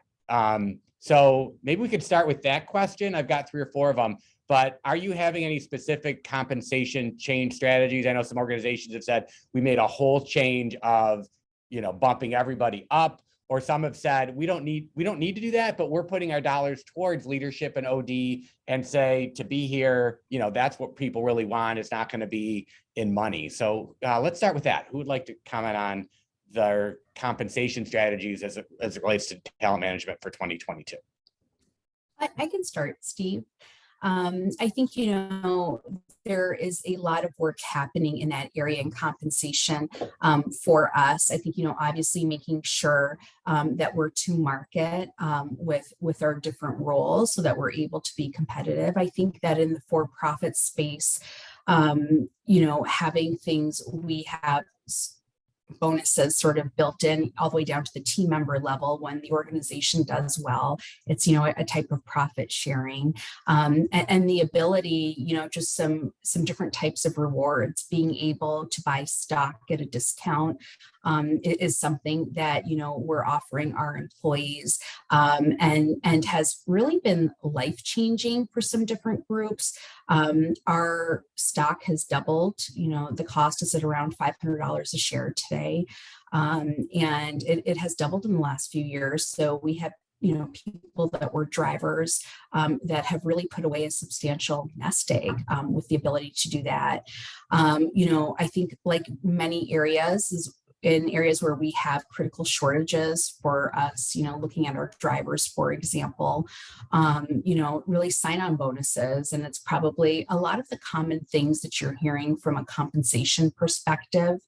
So maybe we could start with that question. I've got 3 or 4 of them, but are you having any specific compensation change strategies? I know some organizations have said we made a whole change of, bumping everybody up, or some have said we don't need to do that, but we're putting our dollars towards leadership and OD and say to be here, that's what people really want. It's not going to be in money. So let's start with that. Who would like to comment on their compensation strategies as it relates to talent management for 2022? I can start, Steve. I think, there is a lot of work happening in that area in compensation for us. I think, obviously making sure that we're to market with our different roles so that we're able to be competitive. I think that in the for-profit space, having things, we have bonuses sort of built in all the way down to the team member level. When the organization does well, it's a type of profit sharing, and the ability, just some different types of rewards. Being able to buy stock at a discount is something that we're offering our employees, and has really been life-changing for some different groups. Our stock has doubled. The cost is at around $500 a share today, and it has doubled in the last few years. So we have people that were drivers that have really put away a substantial nest egg with the ability to do that. I think like many areas, in areas where we have critical shortages for us, looking at our drivers, for example, really sign-on bonuses. And it's probably a lot of the common things that you're hearing from a compensation perspective,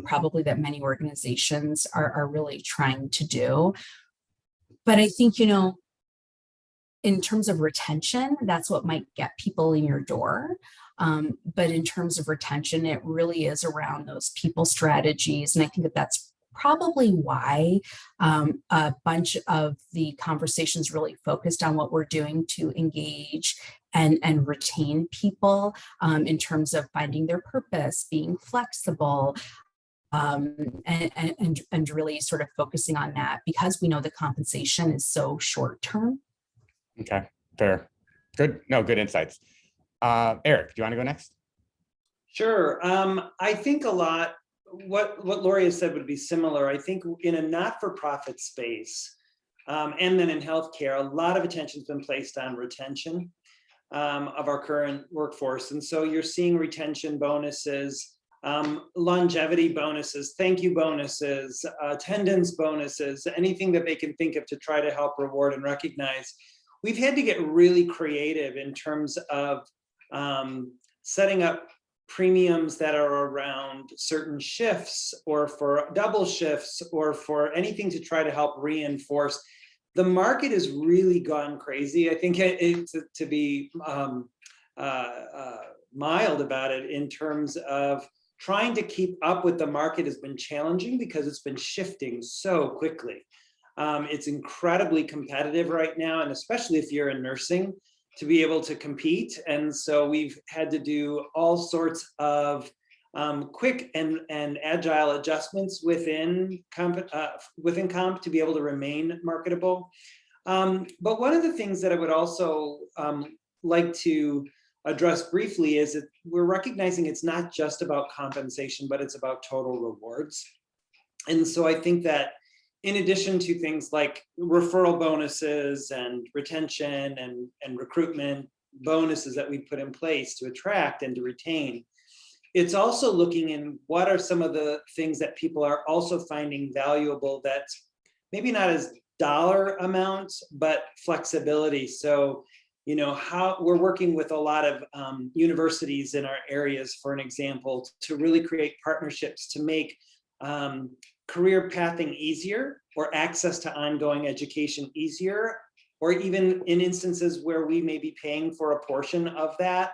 probably that many organizations are really trying to do. But I think, in terms of retention, that's what might get people in your door. But in terms of retention, it really is around those people strategies. And I think that's probably why a bunch of the conversations really focused on what we're doing to engage and retain people in terms of finding their purpose, being flexible, and really sort of focusing on that, because we know the compensation is so short term. Okay, fair. Good. No, good insights. Eric, do you want to go next? Sure. I think a lot, what Lori has said would be similar. I think in a not-for-profit space, and then in healthcare, a lot of attention's been placed on retention of our current workforce. And so you're seeing retention bonuses, longevity bonuses, thank you bonuses, attendance bonuses, anything that they can think of to try to help reward and recognize. We've had to get really creative in terms of setting up premiums that are around certain shifts, or for double shifts, or for anything to try to help reinforce. The market has really gone crazy. I think to be mild about it, in terms of trying to keep up with the market has been challenging because it's been shifting so quickly. It's incredibly competitive right now, and especially if you're in nursing, to be able to compete. And so we've had to do all sorts of quick and agile adjustments within comp to be able to remain marketable. But one of the things that I would also like to address briefly is that we're recognizing it's not just about compensation, but it's about total rewards. And so I think that in addition to things like referral bonuses and retention and recruitment bonuses that we put in place to attract and to retain, It's also looking in what are some of the things that people are also finding valuable that's maybe not as dollar amounts, but flexibility. So, how we're working with a lot of universities in our areas, for an example, to really create partnerships to make career pathing easier, or access to ongoing education easier, or even in instances where we may be paying for a portion of that,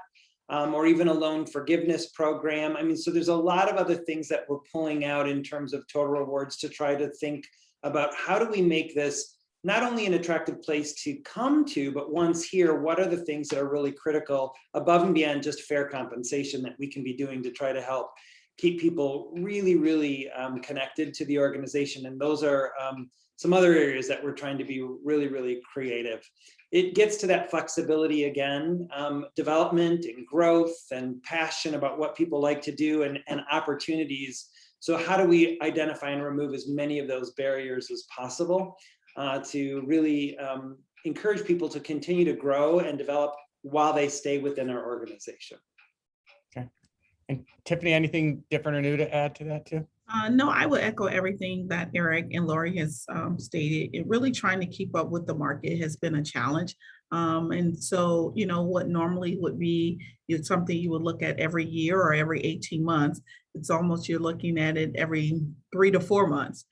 or even a loan forgiveness program. I mean, so there's a lot of other things that we're pulling out in terms of total rewards to try to think about how do we make this not only an attractive place to come to, but once here, what are the things that are really critical above and beyond just fair compensation that we can be doing to try to help keep people really, really connected to the organization. And those are some other areas that we're trying to be really, really creative. It gets to that flexibility again, development and growth and passion about what people like to do, and opportunities. So how do we identify and remove as many of those barriers as possible to really encourage people to continue to grow and develop while they stay within our organization? Okay. And Tiffany, anything different or new to add to that too? No, I would echo everything that Eric and Lori has stated. It really trying to keep up with the market has been a challenge. And so, what normally would be something you would look at every year or every 18 months, it's almost you're looking at it every 3 to 4 months.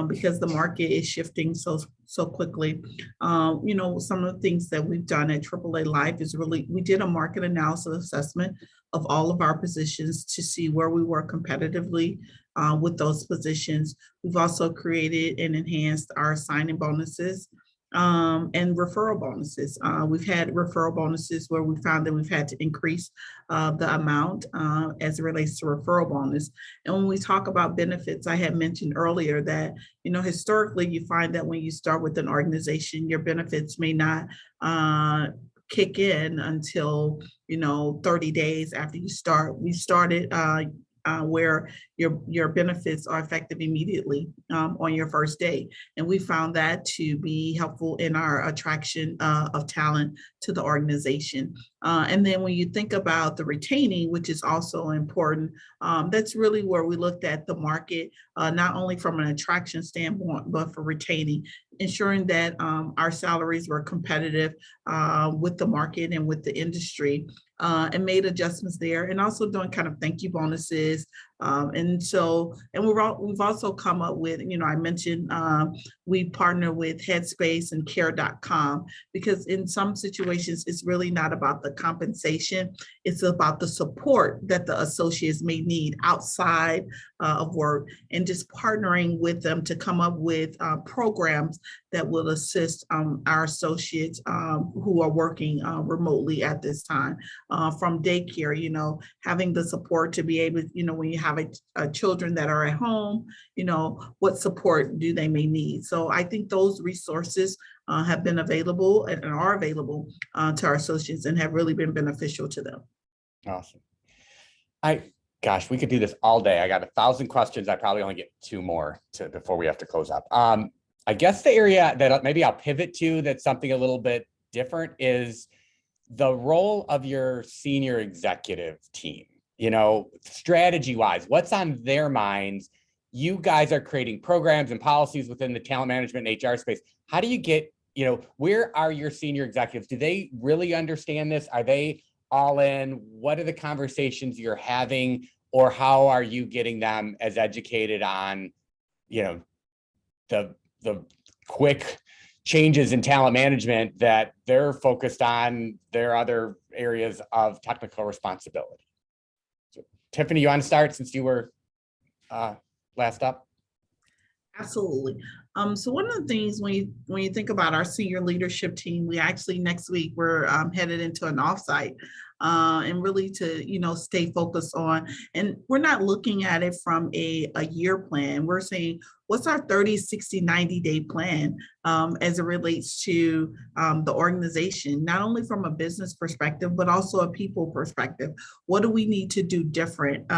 Because the market is shifting so quickly. Some of the things that we've done at AAA Life is we did a market analysis assessment of all of our positions to see where we were competitively with those positions. We've also created and enhanced our signing bonuses and referral bonuses. We've had referral bonuses where we found that we've had to increase the amount as it relates to referral bonus. And when we talk about benefits, I had mentioned earlier that, historically you find that when you start with an organization, your benefits may not kick in until, 30 days after you start. We started where your benefits are effective immediately on your first day. And we found that to be helpful in our attraction of talent to the organization. And then when you think about the retaining, which is also important, that's really where we looked at the market, not only from an attraction standpoint, but for retaining, ensuring that our salaries were competitive with the market and with the industry. And made adjustments there, and also doing kind of thank you bonuses. And we've also come up with, I mentioned we partner with Headspace and care.com, because in some situations, it's really not about the compensation. It's about the support that the associates may need outside of work, and just partnering with them to come up with programs that will assist our associates who are working remotely at this time. From daycare, having the support to be able, when you have children that are at home, what support do they may need. So I think those resources have been available and are available to our associates and have really been beneficial to them. Awesome. Gosh, we could do this all day. I got 1,000 questions. I probably only get 2 more before we have to close up. I guess the area that maybe I'll pivot to that's something a little bit different is the role of your senior executive team. Strategy wise, what's on their minds? You guys are creating programs and policies within the talent management and HR space. How do you get, where are your senior executives? Do they really understand this? Are they all in? What are the conversations you're having, or how are you getting them as educated on, the quick changes in talent management that they're focused on their other areas of technical responsibility? So, Tiffany, you want to start since you were last up? Absolutely. So one of the things when you think about our senior leadership team, we actually next week we're headed into an offsite and really to stay focused on, and we're not looking at it from a year plan. We're saying what's our 30, 60, 90-day plan as it relates to the organization, not only from a business perspective, but also a people perspective. What do we need to do different?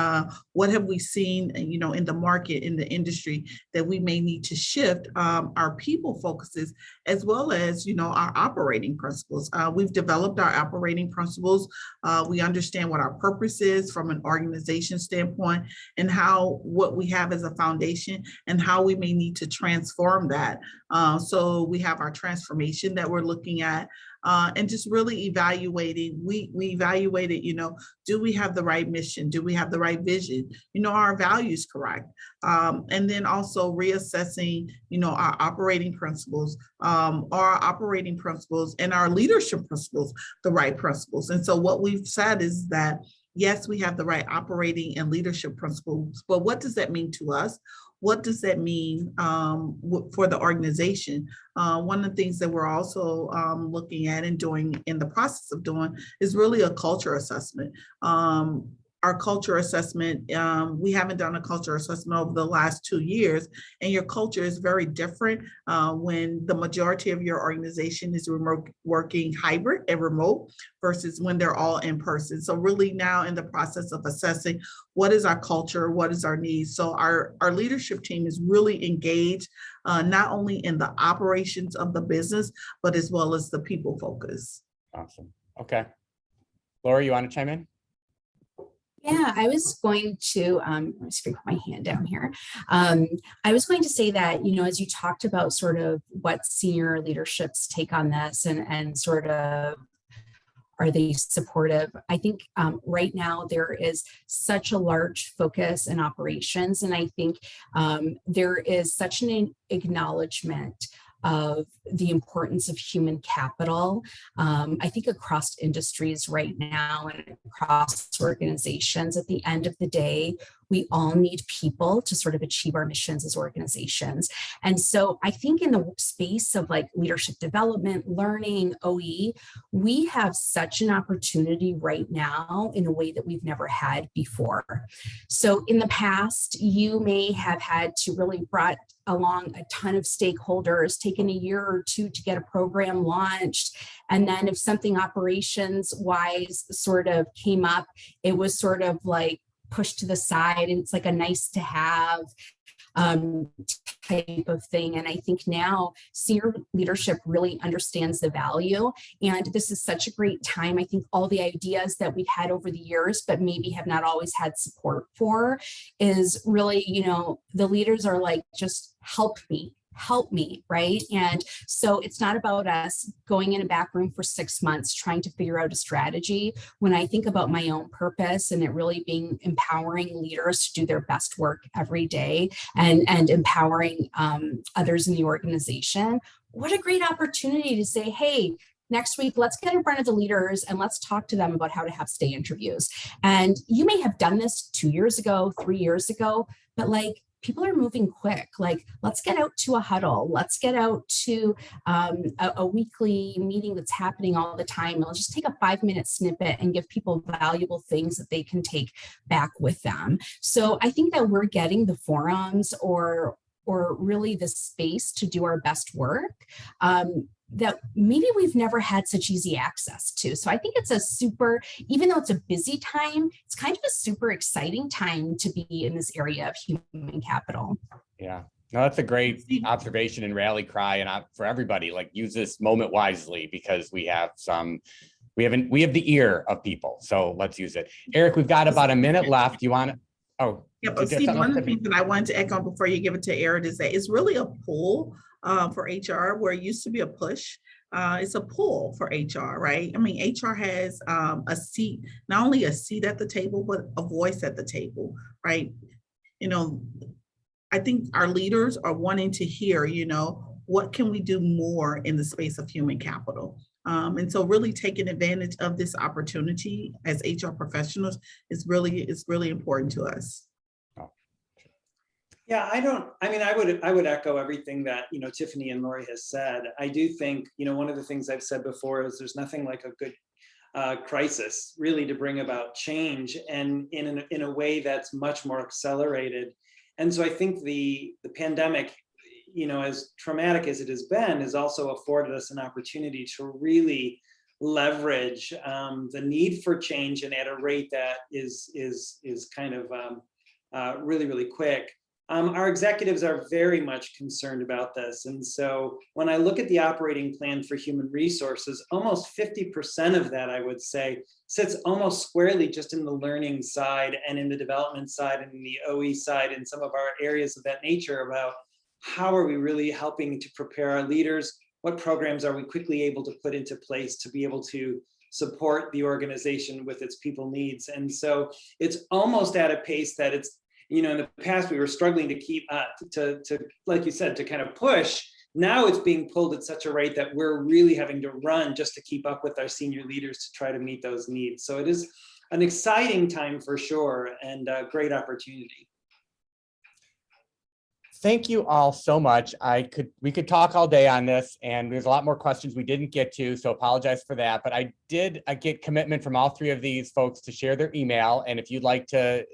What have we seen, in the market, in the industry, that we may need to shift our people focuses, as well as, our operating principles. We've developed our operating principles. We understand what our purpose is from an organization standpoint, and what we have as a foundation, and how we may need to transform that. So we have our transformation that we're looking at, and just really evaluating. We evaluated, do we have the right mission? Do we have the right vision? Are our values correct? And then also reassessing, our operating principles, and our leadership principles, the right principles. And so what we've said is that, yes, we have the right operating and leadership principles, but what does that mean to us? What does that mean for the organization? One of the things that we're also looking at and doing, in the process of doing, is really a culture assessment. Our culture assessment, we haven't done a culture assessment over the last 2 years, and your culture is very different when the majority of your organization is remote working, hybrid and remote, versus when they're all in person. So really now in the process of assessing, what is our culture, what is our needs? So our leadership team is really engaged, not only in the operations of the business, but as well as the people focus. Awesome. Okay. Laura, you want to chime in? Yeah, I was going to, let me scrape my hand down here. I was going to say that, as you talked about sort of what senior leadership's take on this, and sort of, are they supportive? I think right now there is such a large focus in operations, and I think there is such an acknowledgement of the importance of human capital. I think across industries right now and across organizations, at the end of the day, we all need people to sort of achieve our missions as organizations. And so I think in the space of like leadership development, learning, OE, we have such an opportunity right now in a way that we've never had before. So in the past, you may have had to really brought along a ton of stakeholders, taken a year or two to get a program launched. And then if something operations wise sort of came up, it was sort of like pushed to the side, and it's like a nice to have type of thing. And I think now senior leadership really understands the value, and this is such a great time. I think all the ideas that we've had over the years, but maybe have not always had support for, is really, the leaders are like, just help me, right? And so it's not about us going in a back room for 6 months trying to figure out a strategy. When I think about my own purpose and it really being empowering leaders to do their best work every day, and empowering others in the organization, what a great opportunity to say, hey, next week, let's get in front of the leaders and let's talk to them about how to have stay interviews. And you may have done this 2 years ago, 3 years ago, but like, people are moving quick. Like, let's get out to a huddle. Let's get out to a weekly meeting that's happening all the time. And let's just take a 5-minute snippet and give people valuable things that they can take back with them. So I think that we're getting the forums or really the space to do our best work that maybe we've never had such easy access to. So I think it's a super, even though it's a busy time, it's kind of a super exciting time to be in this area of human capital. Yeah, no, that's a great observation and rally cry, and for everybody, like, use this moment wisely, because we have the ear of people. So let's use it. Eric, we've got about a minute left. You want to? Oh, yeah, but Steve, one of the things that I wanted to echo before you give it to Eric is that it's really a pull for HR, where it used to be a push. It's a pull for HR, right? I mean, HR has a seat, not only a seat at the table, but a voice at the table, right? I think our leaders are wanting to hear, what can we do more in the space of human capital? And so really taking advantage of this opportunity as HR professionals is really important to us. Yeah, I would echo everything that, Tiffany and Lori has said. I do think, one of the things I've said before is there's nothing like a good crisis really to bring about change, and in a way that's much more accelerated. And so I think the pandemic, as traumatic as it has been, has also afforded us an opportunity to really leverage the need for change, and at a rate that is kind of really, really quick. Our executives are very much concerned about this. And so when I look at the operating plan for human resources, almost 50% of that, I would say, sits almost squarely just in the learning side and in the development side and in the OE side and some of our areas of that nature about how are we really helping to prepare our leaders? What programs are we quickly able to put into place to be able to support the organization with its people needs? And so it's almost at a pace that it's, in the past we were struggling to keep to like you said, to kind of push. Now it's being pulled at such a rate that we're really having to run just to keep up with our senior leaders to try to meet those needs. So it is an exciting time for sure, and a great opportunity. Thank you all so much. We could talk all day on this, and there's a lot more questions we didn't get to, so apologize for that. But I get commitment from all three of these folks to share their email, and if you'd like to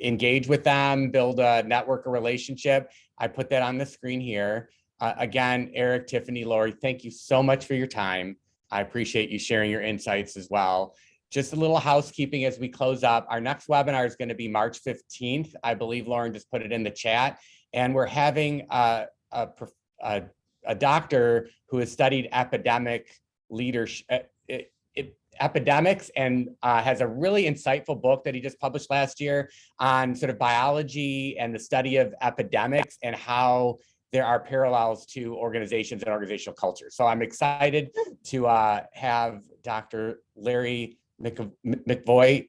engage with them, build a network or relationship, I put that on the screen here. Again, Eric, Tiffany, Lori, thank you so much for your time. I appreciate you sharing your insights as well. Just a little housekeeping as we close up. Our next webinar is going to be March 15th. I believe Lauren just put it in the chat. And we're having a doctor who has studied epidemic leadership, epidemics, and has a really insightful book that he just published last year on sort of biology and the study of epidemics and how there are parallels to organizations and organizational culture. So I'm excited to have Dr. Larry McVoy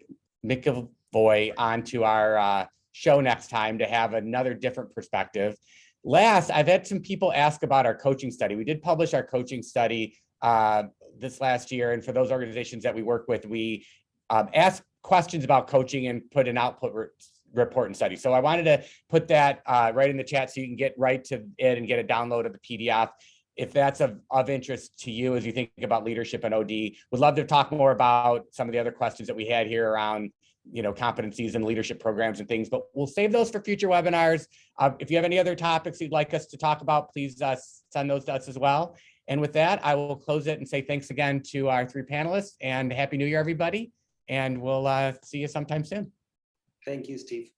onto our show next time to have another different perspective. Last, I've had some people ask about our coaching study. We did publish our coaching study this last year, and for those organizations that we work with, we asked questions about coaching and put an output report and study. So I wanted to put that right in the chat so you can get right to it and get a download of the PDF. If that's of interest to you as you think about leadership and OD, would love to talk more about some of the other questions that we had here around, competencies and leadership programs and things, but we'll save those for future webinars. If you have any other topics you'd like us to talk about, please send those to us as well. And with that, I will close it and say thanks again to our three panelists, and Happy New Year, everybody. And we'll see you sometime soon. Thank you, Steve.